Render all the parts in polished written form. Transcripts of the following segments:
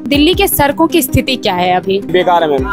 दिल्ली के सड़कों की स्थिति क्या है अभी? बेकार है मैम,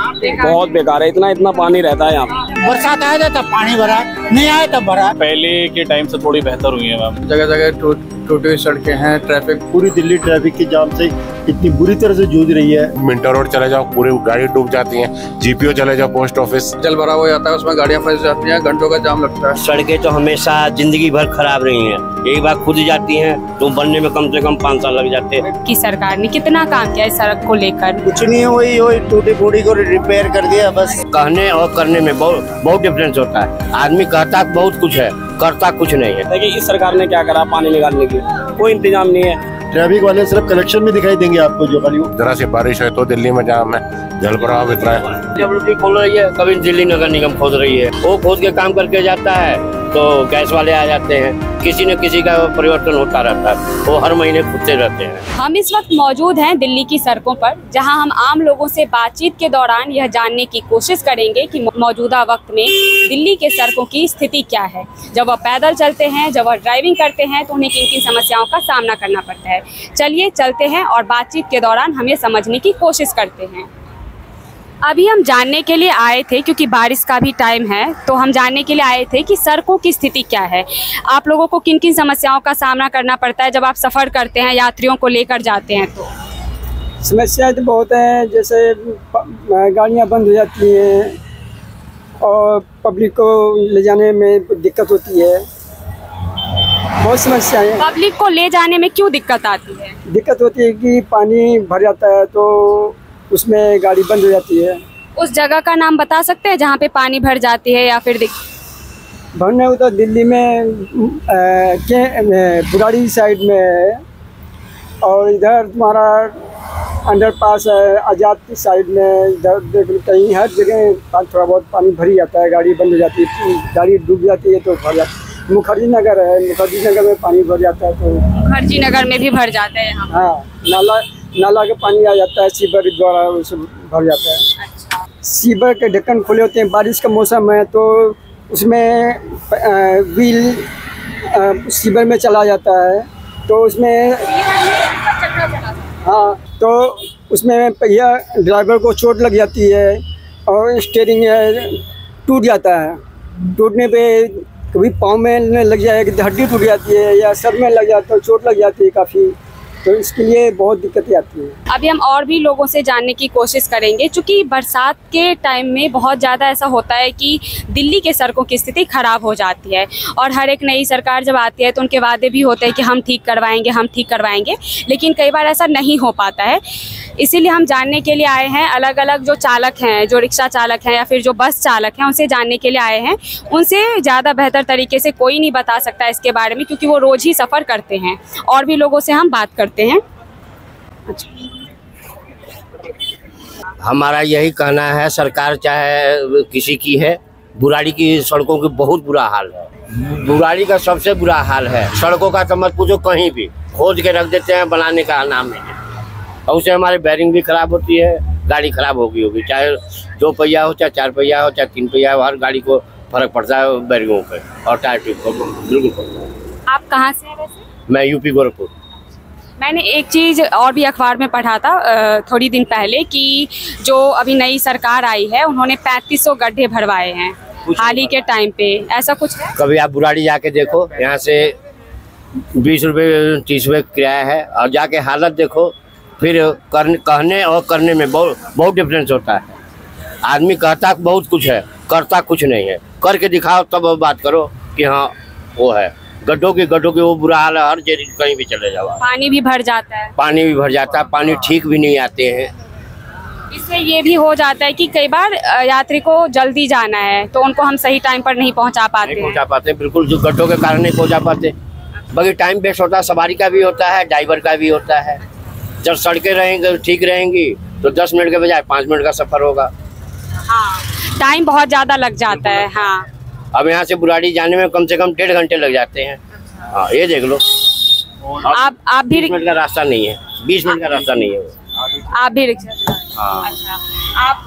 बहुत बेकार है। इतना पानी रहता है यहाँ पे। बरसात आया था तब पानी भरा, नहीं आया तब भरा। पहले के टाइम से थोड़ी बेहतर हुई है मैम। जगह जगह टूटी हुई सड़कें हैं। ट्रैफिक, पूरी दिल्ली ट्रैफिक के जाम से इतनी बुरी तरह से जूझ रही है। मिंटो रोड चले जाओ, पूरी गाड़ी डूब जाती है। जीपीओ चले जाओ, पोस्ट ऑफिस जल भरा हो जाता है, उसमें गाड़ियां फंस जाती हैं, घंटों का जाम लगता है। सड़कें तो हमेशा जिंदगी भर खराब रही हैं, एक बार खुद जाती हैं तो बनने में कम से कम 5 साल लग जाते हैं। कि सरकार ने कितना काम किया है सड़क को लेकर? कुछ नहीं, वही टूटी फूटी को रिपेयर कर दिया बस। कहने और करने में बहुत डिफरेंस होता है। आदमी कहता बहुत कुछ है, करता कुछ नहीं है। देखिए इस सरकार ने क्या करा, पानी निकालने की कोई इंतजाम नहीं है। ट्रैफिक वाले सिर्फ कलेक्शन में दिखाई देंगे आपको, जो खाली जरा से बारिश है तो दिल्ली में जाम है, जल भराव इतना है। डब्ल्यूटी खोल रही है, कभी दिल्ली नगर निगम खोद रही है, वो खोद के काम करके जाता है तो गैस वाले आ जाते हैं। किसी न किसी का परिवर्तन होता रहता है, वो हर महीने खुदते रहते हैं। हम इस वक्त मौजूद हैं दिल्ली की सड़कों पर, जहां हम आम लोगों से बातचीत के दौरान यह जानने की कोशिश करेंगे कि मौजूदा वक्त में दिल्ली के सड़कों की स्थिति क्या है। जब वह पैदल चलते हैं, जब वह ड्राइविंग करते हैं तो उन्हें किन किन समस्याओं का सामना करना पड़ता है। चलिए चलते हैं और बातचीत के दौरान हम ये समझने की कोशिश करते हैं। अभी हम जानने के लिए आए थे, क्योंकि बारिश का भी टाइम है, तो हम जानने के लिए आए थे कि सड़कों की स्थिति क्या है। आप लोगों को किन किन समस्याओं का सामना करना पड़ता है जब आप सफ़र करते हैं, यात्रियों को लेकर जाते हैं? तो समस्याएं तो बहुत हैं, जैसे गाड़ियाँ बंद हो जाती हैं और पब्लिक को ले जाने में दिक्कत होती है। बहुत समस्याएं। पब्लिक को ले जाने में क्यों दिक्कत आती है? दिक्कत होती है कि पानी भर जाता है तो उसमें गाड़ी बंद हो जाती है। उस जगह का नाम बता सकते हैं जहाँ पे पानी भर जाती है या फिर भरने को तो दिल्ली में बुराड़ी साइड में है, और इधर तुम्हारा अंडरपास है आज़ाद की साइड में। इधर कहीं हर जगह थोड़ा बहुत पानी भर ही जाता है, गाड़ी बंद हो जाती है, गाड़ी डूब जाती है तो भर जाती है। मुखर्जी नगर है, मुखर्जी नगर में पानी भर जाता है तो मुखर्जी नगर में भी भर जाता है। हाँ, नाला का पानी आ जाता है, सीवर द्वारा उसे भर जाता है। अच्छा। सीवर के ढक्कन खुले होते हैं, बारिश का मौसम है तो उसमें व्हील सीवर में चला जाता है तो उसमें हाँ, तो उसमें पहिया ड्राइवर को चोट लग जाती है और स्टीयरिंग टूट जाता है। टूटने पे कभी पाँव में लग जाएगी, हड्डी टूट जाती है, या सर में लग जाता है, चोट लग जाती है काफ़ी, तो इसके लिए बहुत दिक्कतें आती हैं। अभी हम और भी लोगों से जानने की कोशिश करेंगे, क्योंकि बरसात के टाइम में बहुत ज़्यादा ऐसा होता है कि दिल्ली के सड़कों की स्थिति ख़राब हो जाती है, और हर एक नई सरकार जब आती है तो उनके वादे भी होते हैं कि हम ठीक करवाएंगे, लेकिन कई बार ऐसा नहीं हो पाता है। इसीलिए हम जानने के लिए आए हैं, अलग अलग जो चालक हैं, जो रिक्शा चालक हैं या फिर जो बस चालक हैं, उनसे जानने के लिए आए हैं। उनसे ज़्यादा बेहतर तरीके से कोई नहीं बता सकता इसके बारे में, क्योंकि वो रोज़ ही सफ़र करते हैं। और भी लोगों से हम बात करते हैं। हमारा यही कहना है, सरकार चाहे किसी की है, बुराड़ी की सड़कों की बहुत बुरा हाल है। बुराड़ी का सबसे बुरा हाल है। सड़कों का तो मत पूछो, कहीं भी खोद के रख देते हैं, बनाने का नाम नहीं है। और उससे हमारी बैरिंग भी खराब होती है, गाड़ी खराब होगी, चाहे 2 पहिया हो, चाहे 4 पहिया हो, चाहे 3 पहिया हो, हर गाड़ी को फर्क पड़ता है बैरिंगों पे और टायर ट्यूब को बिल्कुल पड़ता है। आप कहाँ से हैं वैसे? मैं यूपी गोरखपुर। मैंने एक चीज़ और भी अखबार में पढ़ा था थोड़ी दिन पहले कि जो अभी नई सरकार आई है उन्होंने 3500 गड्ढे भरवाए हैं हाल ही के टाइम पे, ऐसा कुछ है? कभी आप बुराड़ी जाके देखो, यहाँ से 20 रुपये 30 रुपये किराया है, और जाके हालत देखो, फिर कहने और करने में बहुत डिफरेंस होता है। आदमी कहता बहुत कुछ है, करता कुछ नहीं है। करके दिखाओ तब बात करो कि हाँ वो है। गड्ढों के वो बुरा हाल है, हर जगह कहीं भी चले जाओ। पानी भी भर जाता है, पानी ठीक भी नहीं आते हैं। इससे ये भी हो जाता है कि कई बार यात्री को जल्दी जाना है तो उनको हम सही टाइम पर नहीं पहुंचा पाते। बिल्कुल, जो गड्ढों के कारण नहीं पहुंचा पाते। बाकी टाइम वेस्ट होता है, सवारी का भी होता है, ड्राइवर का भी होता है। जब सड़कें ठीक रहेंगी तो 10 मिनट के बजाय 5 मिनट का सफर होगा। हाँ, टाइम बहुत ज़्यादा लग जाता है। हाँ, अब यहाँ से बुराड़ी जाने में कम से कम 1.5 घंटे लग जाते हैं। हाँ, ये देख लो। आप भी 20 मिनट का रास्ता नहीं है, 20 मिनट का रास्ता नहीं है। आप भी रिक्शा? हाँ। अच्छा,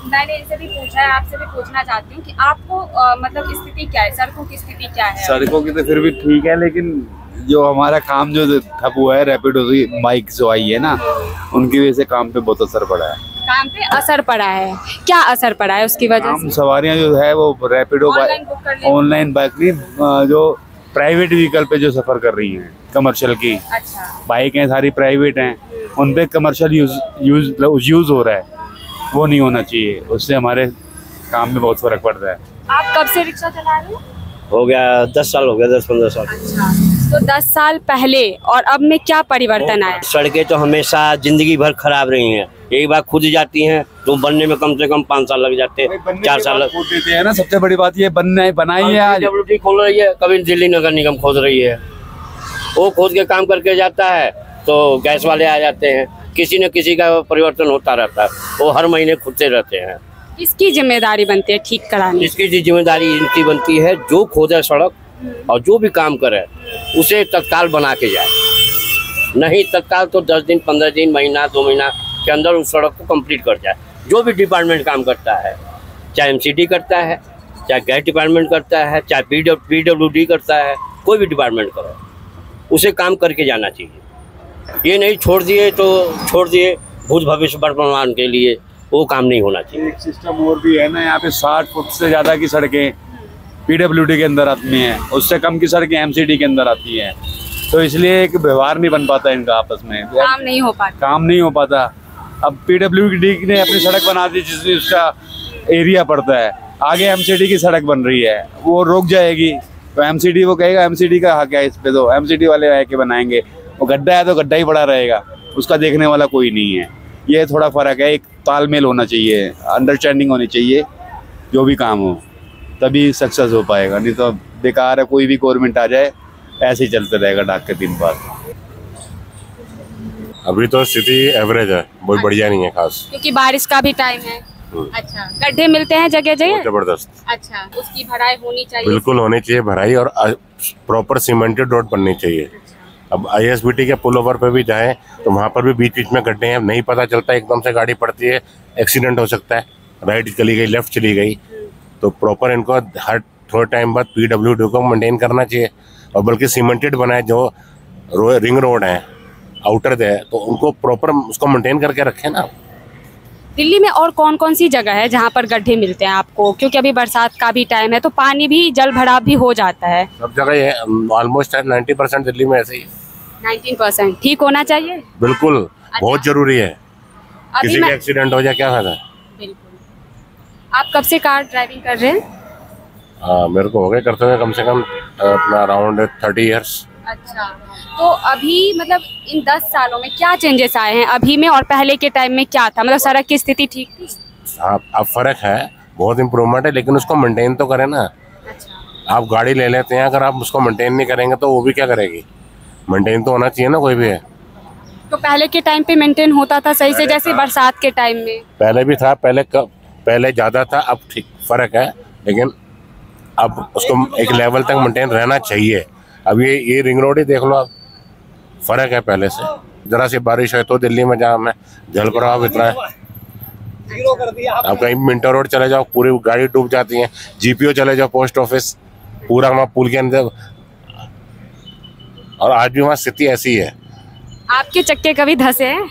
मैंने इनसे भी पूछा है, आपसे भी पूछना चाहती हूँ कि आपको मतलब स्थिति क्या है, सड़कों की स्थिति क्या है? सड़कों की तो फिर भी ठीक है, लेकिन जो हमारा काम जो ठप हुआ है, रैपिडो की बाइक जो आई है ना, उनकी वजह से काम पे बहुत असर पड़ा है। काम पे असर पड़ा है, क्या असर पड़ा है उसकी वजह से? सवारियां जो है वो रैपिडो ऑनलाइन बाइक जो प्राइवेट व्हीकल पे जो सफर कर रही हैं, कमर्शियल की बाइकें सारी प्राइवेट हैं, उन पे कमर्शियल यूज हो रहा है, वो नहीं होना चाहिए। उससे हमारे काम में बहुत फर्क पड़ता है। आप कब से रिक्शा चला रहे हो? हो गया 10 साल हो गया, 10-15 साल। अच्छा, तो 10 साल पहले और अब में क्या परिवर्तन आया? सड़कें तो हमेशा जिंदगी भर खराब रही हैं, एक बार खुद जाती हैं तो बनने में कम से कम 5 साल लग जाते हैं, 4 साल लग देते हैं ना। सबसे बड़ी बात ये बनाई है आज PWD खोल रही है, कभी दिल्ली नगर निगम खोद रही है, वो खोद के काम करके जाता है तो गैस वाले आ जाते हैं, किसी न किसी का परिवर्तन होता रहता है, वो हर महीने खुदते रहते हैं। किसकी जिम्मेदारी बनती है ठीक कराने? इसकी जिम्मेदारी इनकी बनती है, जो खोदे सड़क और जो भी काम करे उसे तत्काल बना के जाए, नहीं तत्काल तो 10 दिन 15 दिन महीना 2 महीना के अंदर उस सड़क को कंप्लीट कर जाए। जो भी डिपार्टमेंट काम करता है, चाहे MCD करता है, चाहे गैस डिपार्टमेंट करता है, चाहे PWD करता है, कोई भी डिपार्टमेंट करो, उसे काम करके जाना चाहिए। ये नहीं छोड़ दिए भूत भविष्य वर्तमान के लिए, वो काम नहीं होना चाहिए। एक सिस्टम और भी है ना, यहाँ पे 60 फुट से ज़्यादा की सड़कें PWD के अंदर आती हैं, उससे कम की सड़कें MCD के अंदर आती हैं, तो इसलिए एक व्यवहार नहीं बन पाता इनका आपस में, काम नहीं हो पाता। अब PWD ने अपनी सड़क बना दी जिसमें उसका एरिया पड़ता है, आगे MCD की सड़क बन रही है, वो रुक जाएगी तो MCD वो कहेगा MCD का हक है इस पे, तो MCD वाले आके बनाएंगे, वो गड्ढा है तो गड्ढा ही पड़ा रहेगा, उसका देखने वाला कोई नहीं है। ये थोड़ा फर्क है, एक तालमेल होना चाहिए, अंडरस्टैंडिंग होनी चाहिए, जो भी काम हो तभी सक्सेस हो पाएगा, नहीं तो बेकार है। कोई भी गवर्नमेंट आ जाए ऐसे ही चलते रहेगा डाक के दिन बाद। अभी तो स्थिति एवरेज है, बहुत बढ़िया नहीं है खास, क्योंकि बारिश का भी टाइम है। अच्छा, गड्ढे मिलते हैं जगह जगह? जबरदस्त। अच्छा, उसकी भराई होनी चाहिए? बिल्कुल होनी चाहिए भराई, और प्रॉपर सीमेंटेड रोड बननी चाहिए। अब ISBT के पुल ओवर पे भी जाएं तो वहाँ पर भी बीच बीच में गड्ढे हैं, नहीं पता चलता, एकदम से गाड़ी पड़ती है, एक्सीडेंट हो सकता है, राइट चली गई लेफ्ट चली गई, तो प्रॉपर इनको हर थोड़े टाइम बाद PWD को मेंटेन करना चाहिए, और बल्कि सीमेंटेड बनाए जो रिंग रोड है आउटर है, तो उनको प्रॉपर उसको मेंटेन करके रखें ना। दिल्ली में और कौन कौन सी जगह है जहाँ पर गड्ढे मिलते हैं आपको? क्योंकि अभी बरसात का भी टाइम है तो पानी भी जल भराव भी हो जाता है। सब जगह ऑलमोस्ट 90% दिल्ली में ऐसे ही। 19% ठीक होना चाहिए? बिल्कुल। अच्छा। बहुत जरूरी है, किसी का एक्सीडेंट हो जाए क्या फायदा। बिल्कुल। आप कब से कार ड्राइविंग कर रहे हैं? मेरे को हो गए करते हुए कम से कम अपना अराउंड 30 ईयर्स। अच्छा, तो अभी मतलब इन 10 सालों में क्या चेंजेस आए हैं अभी में और पहले के टाइम में क्या था? मतलब सड़क की स्थिति ठीक थी? अब फर्क है, बहुत इम्प्रूवमेंट है, लेकिन उसको मेंटेन तो करें ना। अच्छा। आप गाड़ी ले लेते हैं, अगर आप उसको मेंटेन नहीं करेंगे तो वो भी क्या करेगी? मेंटेन तो होना चाहिए ना कोई भी है। तो पहले के टाइम पे मेंटेन होता था सही से, जैसे बरसात के टाइम में? पहले भी था, पहले ज़्यादा था, अब ठीक फर्क है, लेकिन अब उसको एक लेवल तक मेंटेन रहना चाहिए। अब ये रिंग रोड ही देख लो, अब फर्क है पहले से। जरा सी बारिश है तो दिल्ली में जाम है, जल भराव इतना है। अब कहीं मिंटो रोड चले जाओ, पूरी गाड़ी डूब जाती है। GPO चले जाओ, पोस्ट ऑफिस पूरा वहाँ पुल के अंदर, और आज भी वहाँ स्थिति ऐसी है। आपके चक्के कभी धंसे हैं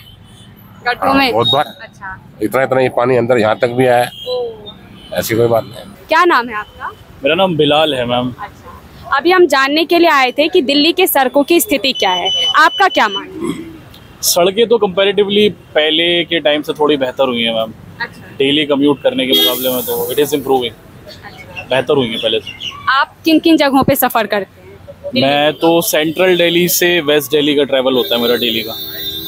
गड्ढों में? बहुत बार। अच्छा। इतना ये पानी अंदर यहाँ तक भी आया है, ऐसी कोई बात नहीं। क्या नाम है आपका? मेरा नाम बिलाल है मैम। अच्छा, अभी हम जानने के लिए आए थे कि दिल्ली के सड़कों की स्थिति क्या है, आपका क्या मानना है? सड़कें तो कंपैरेटिवली पहले के टाइम से थोड़ी बेहतर हुई हैं मैम। अच्छा। डेली कम्यूट करने के मुकाबले में तो इट इज़ इम्प्रूविंग। अच्छा। बेहतर हुई है पहले से। आप किन किन जगहों पे सफ़र करते हैं? मैं तो सेंट्रल दिल्ली से वेस्ट दिल्ली का ट्रैवल होता है मेरा डेली का,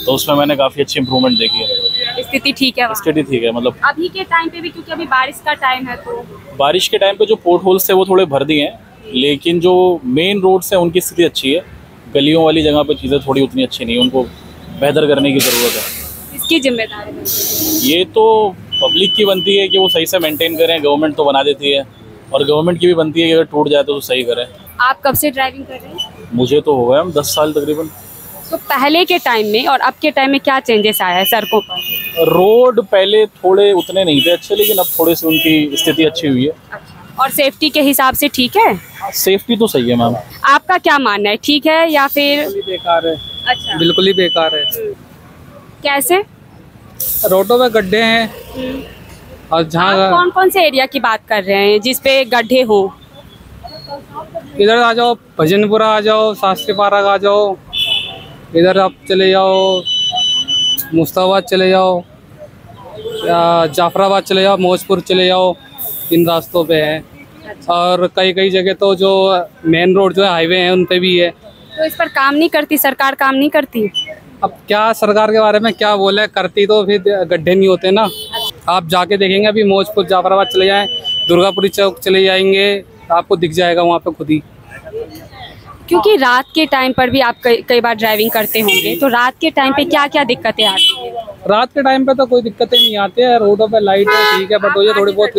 तो उसमें मैंने काफ़ी अच्छी इम्प्रूवमेंट देखी है। स्थिति ठीक है? स्थिति ठीक है, मतलब अभी के टाइम पे भी, क्योंकि अभी बारिश का टाइम है तो बारिश के टाइम पे जो पोर्ट होल्स थे वो थोड़े भर दिए हैं, लेकिन जो मेन रोड्स हैं उनकी स्थिति अच्छी है। गलियों वाली जगह पे चीज़ें थोड़ी उतनी अच्छी नहीं, उनको बेहतर करने की ज़रूरत है। इसकी जिम्मेदारी है? ये तो पब्लिक की बनती है कि वो सही से मेंटेन करें, गवर्नमेंट तो बना देती है, और गवर्नमेंट की भी बनती है कि अगर टूट जाए तो सही करें। आप कब से ड्राइविंग कर रहे हैं? मुझे तो हो गया 10 साल तकरीबन। तो पहले के टाइम में और अब के टाइम में क्या चेंजेस आया है सड़कों पर? रोड पहले थोड़े उतने नहीं थे अच्छे, लेकिन अब थोड़ी सी उनकी स्थिति अच्छी हुई है। अच्छा। और सेफ्टी के हिसाब से ठीक है? सेफ्टी तो सही है मैम। आपका क्या मानना है, ठीक है या फिर बेकार है? अच्छा, बिल्कुल ही बेकार है। कैसे? रोडों पे गड्ढे हैं और जहाँ कौन कौन से एरिया की बात कर रहे हैं जिसपे गड्ढे हो? इधर आ जाओ, भजनपुरा आ जाओ, शास्त्री पार्क आ जाओ, इधर आप चले जाओ, मुस्ताबाद चले जाओ, जाफराबाद चले जाओ, मौजपुर चले जाओ, इन रास्तों पे है। और कई कई जगह तो जो मेन रोड जो है हाईवे हैं उन पे भी है। तो इस पर काम नहीं करती सरकार, काम नहीं करती? अब क्या सरकार के बारे में क्या बोले, करती तो फिर गड्ढे नहीं होते ना। आप जाके देखेंगे, अभी मौजपुर जाफराबाद चले जाएं, दुर्गापुरी चौक चले जाएंगे, आपको दिख जाएगा वहाँ पे खुद ही। क्योंकि रात के टाइम पर भी आप कई बार ड्राइविंग करते होंगे, तो रात के टाइम पे क्या क्या दिक्कतें आती हैं? रात के टाइम पे तो कोई दिक्कतें नहीं आती है, रोडों पे लाइट है ठीक है, बट ये थोड़ी बहुत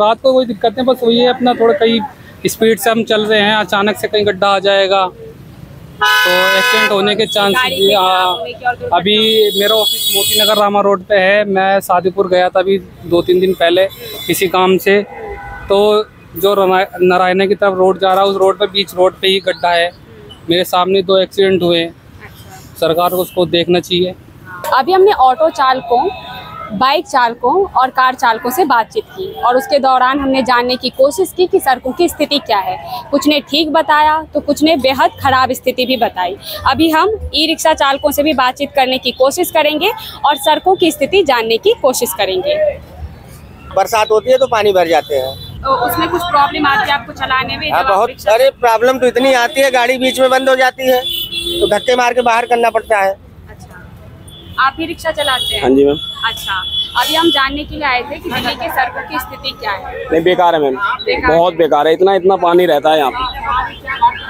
रात को कोई दिक्कत नहीं, बस वही है अपना थोड़ा कहीं स्पीड से हम चल रहे हैं, अचानक से कहीं गड्ढा आ जाएगा तो एक्सीडेंट होने के चांस। अभी मेरा ऑफिस मोती नगर रामा रोड पे है, मैं शादीपुर गया था अभी 2-3 दिन पहले किसी काम से, तो जो नारायण की तरफ रोड जा रहा है उस रोड पे बीच रोड पे ही गड्ढा है। मेरे सामने 2 एक्सीडेंट हुए, सरकार को उसको देखना चाहिए। अभी हमने ऑटो चालकों, बाइक चालकों और कार चालकों से बातचीत की और उसके दौरान हमने जानने की कोशिश की कि सड़कों की स्थिति क्या है। कुछ ने ठीक बताया तो कुछ ने बेहद ख़राब स्थिति भी बताई। अभी हम ई रिक्शा चालकों से भी बातचीत करने की कोशिश करेंगे और सड़कों की स्थिति जानने की कोशिश करेंगे। बरसात होती है तो पानी भर जाते हैं, तो उसमें कुछ प्रॉब्लम आती है आपको चलाने में? बहुत सारे प्रॉब्लम तो इतनी आती है, गाड़ी बीच में बंद हो जाती है तो धक्के मार के बाहर करना पड़ता है। आप ही रिक्शा चलाते हैं? हाँ जी मैम। अच्छा, अभी हम जानने के लिए आए थे कि दिल्ली के सड़कों की स्थिति क्या है? नहीं, बेकार है मैम, बहुत बेकार है। इतना पानी रहता है यहाँ पे,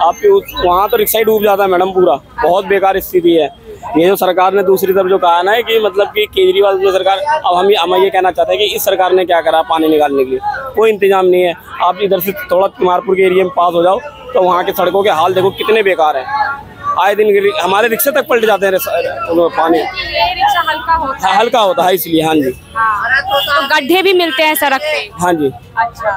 आपके वहाँ तो रिक्शा ही डूब जाता है मैडम पूरा। बहुत बेकार स्थिति है। ये जो सरकार ने दूसरी तरफ जो कहा ना है कि मतलब कि केजरीवाल जो सरकार, अब हम ये कहना चाहते हैं कि इस सरकार ने क्या करा पानी निकालने के लिए? कोई इंतजाम नहीं है। आप इधर से थोड़ा तिमारपुर के एरिया में पास हो जाओ तो वहाँ के सड़कों के हाल देखो कितने बेकार है। आए दिन हमारे रिक्शे तक पलट जाते हैं पानी। ये रिक्शा हल्का होता है? हल्का होता है इसलिए। हाँ जी। तो गड्ढे भी मिलते हैं सड़क पे? हाँ जी। अच्छा,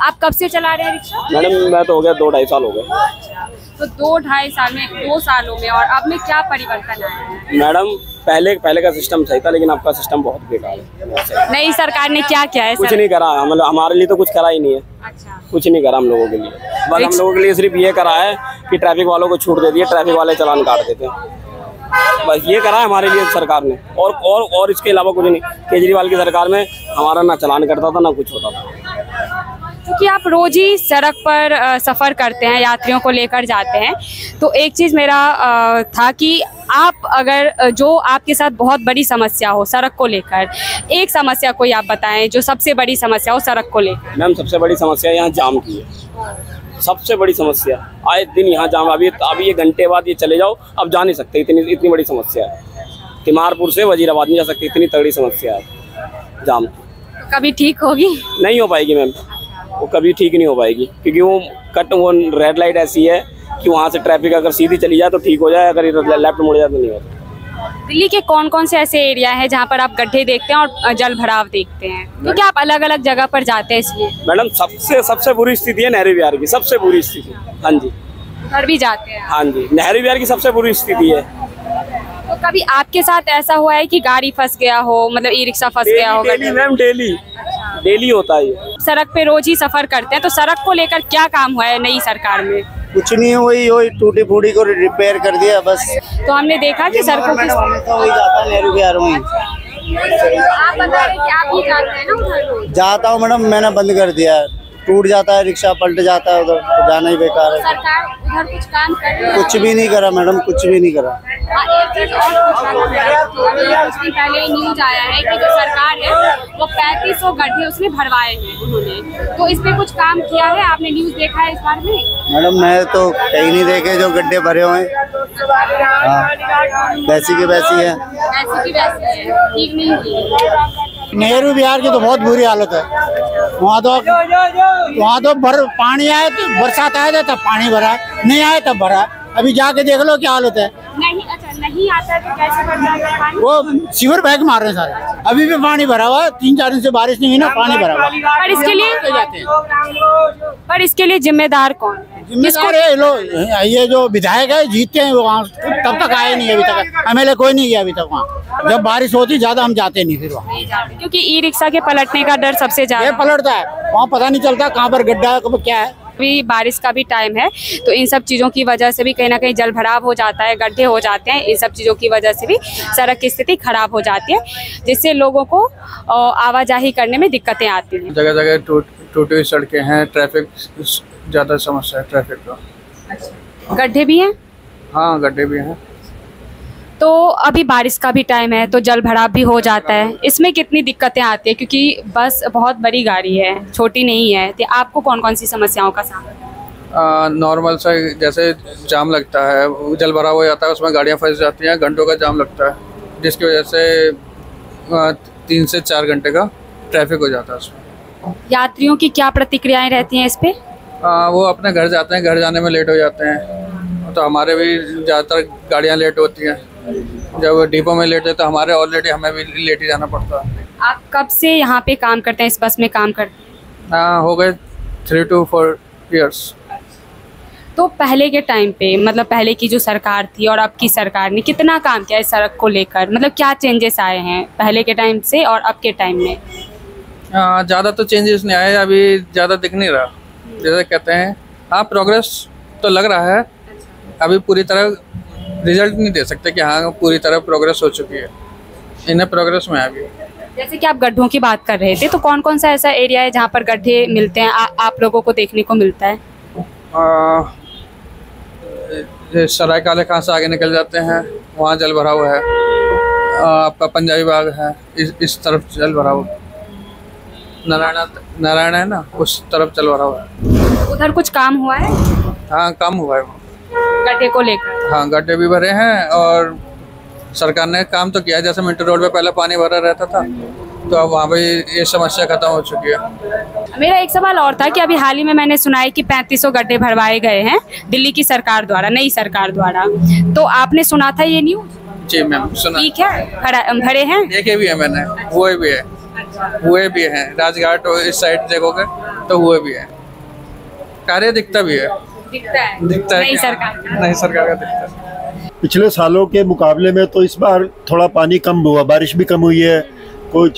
आप कब से चला रहे हैं रिक्शा? मैडम मैं तो हो गया 2-2.5 साल हो गए। अच्छा, तो 2-2.5 साल में, 2 सालों में और अब में क्या परिवर्तन आया है? मैडम पहले का सिस्टम सही था, लेकिन आपका सिस्टम बहुत बेकार है। नई सरकार ने क्या किया है? कुछ नहीं करा, मतलब हमारे लिए तो कुछ करा ही नहीं है। अच्छा, कुछ नहीं करा हम लोगों के लिए। बस हम लोगों के लिए सिर्फ ये करा है कि ट्रैफिक वालों को छूट दे दी है, ट्रैफिक वाले चालान काट देते हैं। बस ये करा है हमारे लिए सरकार ने, और इसके अलावा कुछ नहीं। केजरीवाल की सरकार में हमारा ना चालान करता था ना कुछ होता था। क्योंकि आप रोज ही सड़क पर सफ़र करते हैं, यात्रियों को लेकर जाते हैं, तो एक चीज़ मेरा था कि आप अगर जो आपके साथ बहुत बड़ी समस्या हो सड़क को लेकर, एक समस्या कोई आप बताएं जो सबसे बड़ी समस्या हो सड़क को लेकर। मैम सबसे बड़ी समस्या यहाँ जाम की है, सबसे बड़ी समस्या। आए दिन यहाँ जाम, अभी ये घंटे बाद ये चले जाओ, अब जा नहीं सकते, इतनी बड़ी समस्या है। तिमारपुर से वजीराबाद नहीं जा सकते, इतनी तगड़ी समस्या है जाम। कभी ठीक होगी? नहीं हो पाएगी मैम, वो कभी ठीक नहीं हो पाएगी, क्योंकि वो रेड लाइट ऐसी है कि वहाँ से ट्रैफिक अगर सीधी चली जाए तो ठीक हो जाए, अगर लेफ्ट मुड़ जाए तो नहीं होता। दिल्ली के कौन कौन से ऐसे एरिया हैं जहाँ पर आप गड्ढे देखते हैं और जल भराव देखते हैं? क्योंकि आप अलग अलग जगह पर जाते हैं इसलिए। मैडम सबसे बुरी स्थिति है नेहरू विहार की, सबसे बुरी स्थिति। हाँ जी, उधर भी जाते हैं? हाँ जी, नेहरू विहार की सबसे बुरी स्थिति है। तो कभी आपके साथ ऐसा हुआ है कि गाड़ी फंस गया हो, मतलब ई रिक्शा फंस गया हो? डेली मैम, डेली होता है ये। सड़क पे रोज ही सफर करते हैं, तो सड़क को लेकर क्या काम हुआ है नई सरकार में? कुछ नहीं, वही टूटी फूटी को रिपेयर कर दिया बस। तो हमने देखा कि सड़कों की वही जाता है नेहरू विहार में। आप बता रहे कि आप ही जाते हैं ना उधर? जाता हूँ मैडम, मैंने बंद कर दिया। टूट जाता है रिक्शा, पलट जाता है उधर, तो जाना ही बेकार है। सरकार उधर कुछ काम कर रही है? कुछ भी नहीं करा मैडम, कुछ भी नहीं करा। एक चीज और पूछना था, कुछ दिन पहले न्यूज आया है कि जो सरकार है वो 3500 गड्ढे उसने भरवाए हैं उन्होंने, तो इस पे कुछ काम किया है? आपने न्यूज देखा है इस बारे में? मैडम मैं तो कहीं नहीं देखे जो गड्ढे भरे हुए हैं। वैसी की वैसी है, ठीक नहीं हुई। नेहरू विहार की तो बहुत बुरी हालत है। वहाँ तो पानी आए तो बरसात आया था पानी भरा, नहीं आया तब भरा। अभी जाके देख लो क्या हालत है। नहीं आता है तो कैसे भरता है पानी? वो सीवर बैग मार रहे हैं सारे, अभी भी पानी भरा हुआ। 3-4 दिन से बारिश नहीं हुई ना, पानी भरा हुआ। पर इसके लिए जिम्मेदार कौन है? जिम्मेदार है लोग। ये जो विधायक है जीतते हैं वहाँ, तब तक आए नहीं अभी तक, MLA कोई नहीं गया अभी तक वहाँ। जब बारिश होती ज्यादा हम जाते नहीं फिर वहाँ, क्योंकि ई रिक्शा के पलटने का डर सबसे ज्यादा पलटता है वहाँ, पता नहीं चलता कहाँ पर गड्ढा है कब क्या है। अभी बारिश का भी टाइम है, तो इन सब चीज़ों की वजह से भी कहीं ना कहीं जल भराव हो जाता है, गड्ढे हो जाते हैं। इन सब चीज़ों की वजह से भी सड़क की स्थिति खराब हो जाती है, जिससे लोगों को आवाजाही करने में दिक्कतें आती हैं। जगह जगह टूटी हुई सड़कें हैं, ट्रैफिक ज़्यादा समस्या है ट्रैफिक का। गड्ढे भी हैं? हाँ, गड्ढे भी हैं। तो अभी बारिश का भी टाइम है, तो जल भराव भी हो जाता है। इसमें कितनी दिक्कतें आती है, क्योंकि बस बहुत बड़ी गाड़ी है, छोटी नहीं है, तो आपको कौन कौन सी समस्याओं का सामना? नॉर्मल सा जैसे जाम लगता है, जल भराव हो जाता है, उसमें गाड़ियाँ फंस जाती हैं, घंटों का जाम लगता है, जिसकी वजह से 3 से 4 घंटे का ट्रैफिक हो जाता है उसमें। यात्रियों की क्या प्रतिक्रियाएं रहती हैं इस पे? वो अपने घर जाते हैं, घर जाने में लेट हो जाते हैं, तो हमारे भी ज़्यादातर गाड़ियाँ लेट होती हैं। जब डिपो में लेट है तो हमारे ऑलरेडी हमें भी लेट ही जाना पड़ता है। आप कब से यहाँ पे काम करते हैं, इस बस में काम करते हैं? हाँ, हो गए 3 to 4 years। तो पहले के टाइम पे, मतलब पहले की जो सरकार थी और अब की सरकार ने कितना काम किया इस सड़क को लेकर, मतलब क्या चेंजेस आए हैं पहले के टाइम से और अब के टाइम में? ज़्यादा तो चेंजेस नहीं आए, अभी ज़्यादा दिख नहीं रहा। जैसे कहते हैं, हाँ प्रोग्रेस तो लग रहा है, अभी पूरी तरह रिजल्ट नहीं दे सकते कि हाँ पूरी तरह प्रोग्रेस हो चुकी है, इन्हें प्रोग्रेस में अभी। जैसे कि आप गड्ढों की बात कर रहे थे, तो कौन कौन सा ऐसा एरिया है जहाँ पर गड्ढे मिलते हैं, आप लोगों को देखने को मिलता है? सराय काले खां से आगे निकल जाते हैं, वहाँ जल भरा हुआ है। आपका पंजाबी बाग है, इस तरफ जल भरा हुआ, नारायण है ना, उस तरफ जल भरा हुआ है। उधर कुछ काम हुआ है? हाँ, काम हुआ है गड्ढे को लेकर। हाँ, गड्ढे भी भरे हैं और सरकार ने काम तो किया है। जैसे मिंटो रोड पे पहले पानी भरा रहता था, तो अब वहाँ पे ये समस्या खत्म हो चुकी है। मेरा एक सवाल और था कि अभी हाल ही में मैंने सुना है कि 3500 गड्ढे भरवाए गए हैं दिल्ली की सरकार द्वारा, नई सरकार द्वारा, तो आपने सुना था ये न्यूज़? जी मैम, सुना। ठीक है, भरे हैं? देखे भी है मैंने, हुए भी है, हुए भी हैं। राजघाट इस साइड देखोगे तो हुए भी है, कार्य दिखता भी है, दिखता है नई सरकार का दिखता है। पिछले सालों के मुकाबले में तो इस बार थोड़ा पानी कम हुआ, बारिश भी कम हुई है। कुछ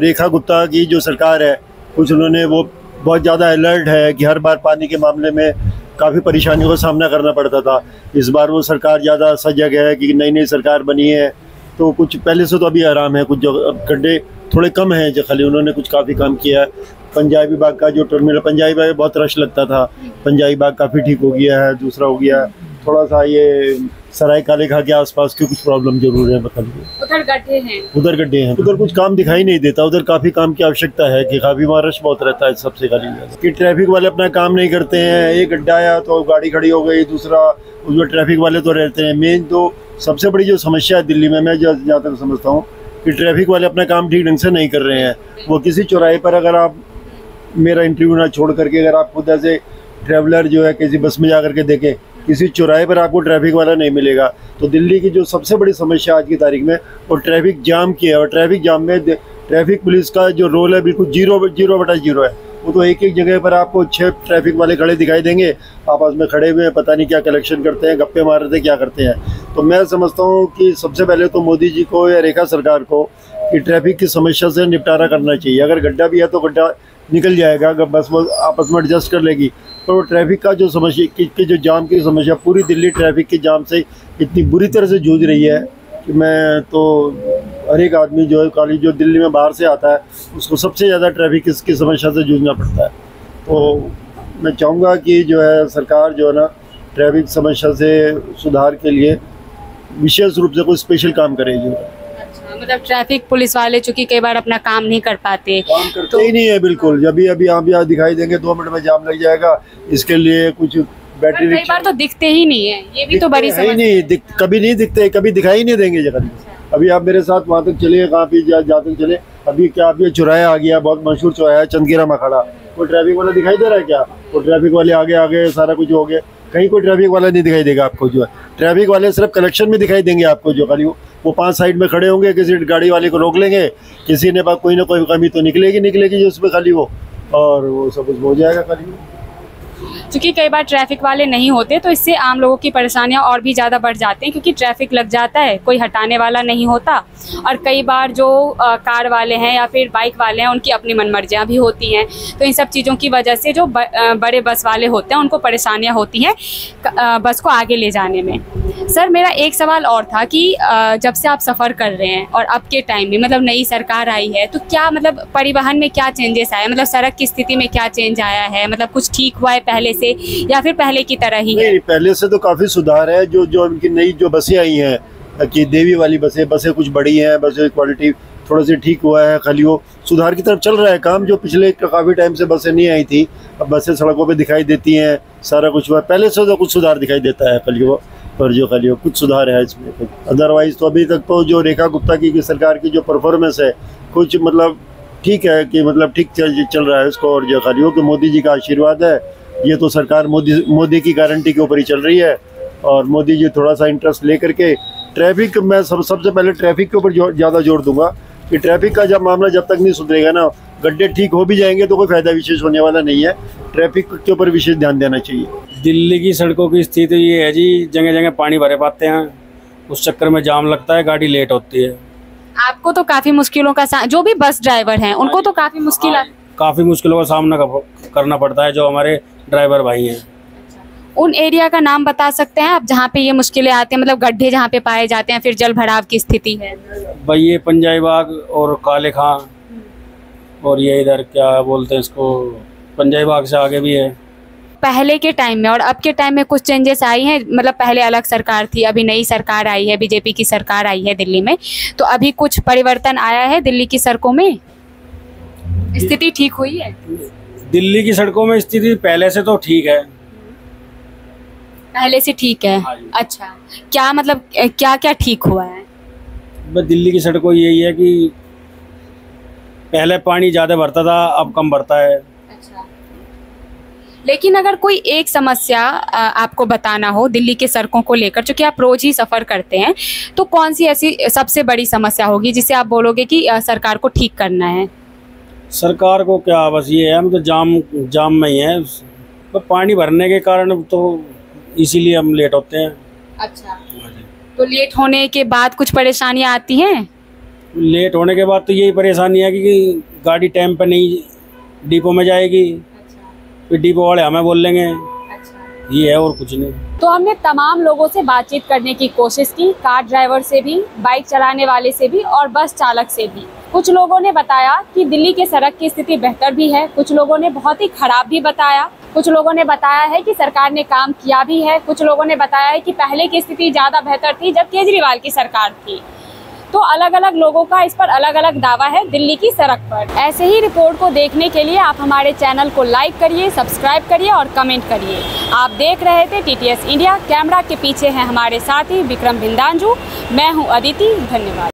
रेखा गुप्ता की जो सरकार है, कुछ उन्होंने वो बहुत ज़्यादा अलर्ट है कि हर बार पानी के मामले में काफ़ी परेशानियों का सामना करना पड़ता था। इस बार वो सरकार ज़्यादा सजग है कि नई नई सरकार बनी है, तो कुछ पहले से तो अभी आराम है। कुछ जो गड्ढे थोड़े कम हैं, जो खाली उन्होंने कुछ काफ़ी काम किया है। पंजाबी बाग का जो टर्मिनल, पंजाबी बाग में बहुत रश लगता था, पंजाबी बाग काफ़ी ठीक हो गया है। दूसरा हो गया थोड़ा सा ये सराय काले खां के आसपास की कुछ प्रॉब्लम जरूर है, मतलब उधर गड्ढे हैं, उधर गड्ढे हैं, उधर कुछ काम दिखाई नहीं देता। उधर काफ़ी काम की आवश्यकता है कि काफ़ी वहाँ रश बहुत रहता है। सबसे खाली कि ट्रैफिक वाले अपना काम नहीं करते हैं, एक गड्ढा आया तो गाड़ी खड़ी हो गई, दूसरा उसमें ट्रैफिक वाले तो रहते हैं। मेन तो सबसे बड़ी जो समस्या है दिल्ली में, मैं जहाँ तक समझता हूँ कि ट्रैफिक वाले अपना काम ठीक ढंग से नहीं कर रहे हैं। वो किसी चौराहे पर, अगर आप मेरा इंटरव्यू ना छोड़ करके अगर आप खुद ऐसे ट्रैवलर जो है किसी बस में जा करके देखें, किसी चौराहे पर आपको ट्रैफिक वाला नहीं मिलेगा। तो दिल्ली की जो सबसे बड़ी समस्या आज की तारीख में वो ट्रैफिक जाम की है, और ट्रैफिक जाम में ट्रैफिक पुलिस का जो रोल है बिल्कुल 0/0 है। वो तो एक एक जगह पर आपको 6 ट्रैफिक वाले खड़े दिखाई देंगे, आपस में खड़े हुए हैं, पता नहीं क्या कलेक्शन करते हैं, गप्पे मार रहे थे, क्या करते हैं। तो मैं समझता हूँ कि सबसे पहले तो मोदी जी को या रेखा सरकार को कि ट्रैफिक की समस्या से निपटारा करना चाहिए। अगर गड्ढा भी है तो गड्ढा निकल जाएगा, अगर बस वो आपस में एडजस्ट कर लेगी। तो ट्रैफिक का जो समस्या की जो जाम की समस्या, पूरी दिल्ली ट्रैफिक के जाम से इतनी बुरी तरह से जूझ रही है कि मैं तो हर एक आदमी जो है खाली जो दिल्ली में बाहर से आता है उसको सबसे ज़्यादा ट्रैफिक की समस्या से जूझना पड़ता है। तो मैं चाहूँगा कि जो है सरकार जो है ना ट्रैफिक समस्या से सुधार के लिए विशेष रूप से कोई स्पेशल काम करे। जो मतलब ट्रैफिक पुलिस वाले चूंकि कई बार अपना काम नहीं कर पाते, काम करते ही नहीं है बिल्कुल। जब भी अभी आप यहाँ दिखाई देंगे 2 मिनट में जाम लग जाएगा, इसके लिए कुछ बैटरी कई बार तो दिखते ही नहीं है, ये भी तो बड़ी समस्या नहीं, कभी नहीं दिखते, कभी दिखाई नहीं देंगे जगह। अभी आप मेरे साथ वहाँ तक चलिए, कहाँ पे जहाँ तक चले, अभी क्या आप ये चौराहा आ गया, बहुत मशहूर चौराहा है चंदगीरा में खड़ा, कोई ट्रैफिक वाला दिखाई दे रहा है क्या? वो ट्रैफिक वाले आगे सारा कुछ हो गया, कहीं कोई ट्रैफिक वाला नहीं दिखाई देगा आपको। जो है ट्रैफिक वाले सिर्फ कलेक्शन में दिखाई देंगे आपको, जो खाली वो 5 साइड में खड़े होंगे, किसी गाड़ी वाले को रोक लेंगे, किसी ने कोई ना कोई कमी तो निकलेगी जो उसमें खाली वो, और वो सब कुछ हो जाएगा खाली। क्योंकि कई बार ट्रैफिक वाले नहीं होते तो इससे आम लोगों की परेशानियां और भी ज़्यादा बढ़ जाती हैं, क्योंकि ट्रैफिक लग जाता है, कोई हटाने वाला नहीं होता। और कई बार जो कार वाले हैं या फिर बाइक वाले हैं उनकी अपनी मनमर्जियाँ भी होती हैं, तो इन सब चीज़ों की वजह से जो बड़े बस वाले होते हैं उनको परेशानियाँ होती हैं बस को आगे ले जाने में। सर मेरा एक सवाल और था कि जब से आप सफ़र कर रहे हैं और अब के टाइम में मतलब नई सरकार आई है, तो क्या मतलब परिवहन में क्या चेंजेस आए, मतलब सड़क की स्थिति में क्या चेंज आया है, मतलब कुछ ठीक हुआ है पहले से या फिर पहले की तरह ही है? नहीं, पहले से तो काफ़ी सुधार है। जो उनकी नई जो बसें आई हैं कि देवी वाली बसें कुछ बड़ी हैं, बसें क्वालिटी थोड़ा सा ठीक हुआ है। खाली वो सुधार की तरफ चल रहा है काम। जो पिछले काफ़ी टाइम से बसें नहीं आई थी, अब बसें सड़कों पे दिखाई देती हैं, सारा कुछ हुआ। पहले से तो कुछ सुधार दिखाई देता है खाली वो, और जो खाली वो कुछ सुधार है इसमें। अदरवाइज़ तो अभी तक तो जो रेखा गुप्ता की सरकार की जो परफॉर्मेंस है कुछ मतलब ठीक है कि मतलब ठीक चल रहा है इसको। और जो खाली हो कि मोदी जी का आशीर्वाद है, ये तो सरकार मोदी की गारंटी के ऊपर ही चल रही है। और मोदी जी थोड़ा सा इंटरेस्ट ले करके ट्रैफिक, मैं सबसे पहले ट्रैफिक के ऊपर ज़्यादा जोर दूंगा कि ट्रैफिक का जब मामला जब तक नहीं सुधरेगा ना, गड्ढे ठीक हो भी जाएंगे तो कोई फायदा विशेष होने वाला नहीं है। ट्रैफिक के ऊपर विशेष ध्यान देना चाहिए। दिल्ली की सड़कों की स्थिति ये है जी, जगह जगह पानी भरे पाते हैं, उस चक्कर में जाम लगता है, गाड़ी लेट होती है। आपको तो काफ़ी मुश्किलों का जो भी बस ड्राइवर हैं उनको तो काफ़ी मुश्किलों का सामना करना पड़ता है, जो हमारे ड्राइवर भाई हैं। उन एरिया का नाम बता सकते हैं आप जहाँ पे ये मुश्किलें आती हैं, मतलब गड्ढे जहाँ पे पाए जाते हैं, फिर जल भराव की स्थिति है? भाई ये पंजाबी बाग और काले खां, और ये इधर क्या बोलते हैं इसको, पंजाबी बाग से आगे भी है। पहले के टाइम में और अब के टाइम में कुछ चेंजेस आई हैं? मतलब पहले अलग सरकार थी, अभी नई सरकार आई है, बीजेपी की सरकार आई है दिल्ली में, तो अभी कुछ परिवर्तन आया है दिल्ली की सड़कों में? स्थिति ठीक हुई है? दिल्ली की सड़कों में स्थिति पहले से तो ठीक है। पहले से ठीक है? अच्छा, क्या मतलब क्या क्या ठीक हुआ है? बस दिल्ली की सड़कों यही है कि पहले पानी ज़्यादा भरता था, अब कम भरता है। अच्छा, लेकिन अगर कोई एक समस्या आपको बताना हो दिल्ली के सड़कों को लेकर, चूँकि आप रोज ही सफ़र करते हैं, तो कौन सी ऐसी सबसे बड़ी समस्या होगी जिसे आप बोलोगे कि सरकार को ठीक करना है? सरकार को क्या, बस ये है, हम तो जाम में ही है, तो पानी भरने के कारण तो इसीलिए हम लेट होते हैं। अच्छा, तो लेट होने के बाद कुछ परेशानियां आती हैं? लेट होने के बाद तो यही परेशानी है कि गाड़ी टाइम पे नहीं डिपो में जाएगी। अच्छा। फिर डिपो वाले हमें बोल लेंगे। अच्छा। ये है, और कुछ नहीं। तो हमने तमाम लोगों से बातचीत करने की कोशिश की, कार ड्राइवर से भी, बाइक चलाने वाले से भी और बस चालक से भी। कुछ लोगों ने बताया कि दिल्ली के सड़क की स्थिति बेहतर भी है, कुछ लोगों ने बहुत ही खराब भी बताया, कुछ लोगों ने बताया है कि सरकार ने काम किया भी है, कुछ लोगों ने बताया है कि पहले की स्थिति ज़्यादा बेहतर थी जब केजरीवाल की सरकार थी। तो अलग अलग लोगों का इस पर अलग अलग दावा है दिल्ली की सड़क पर। ऐसे ही रिपोर्ट को देखने के लिए आप हमारे चैनल को लाइक करिए, सब्सक्राइब करिए और कमेंट करिए। आप देख रहे थे TTS इंडिया। कैमरा के पीछे हैं हमारे साथी विक्रम बिंदांजू। मैं हूँ अदिति। धन्यवाद।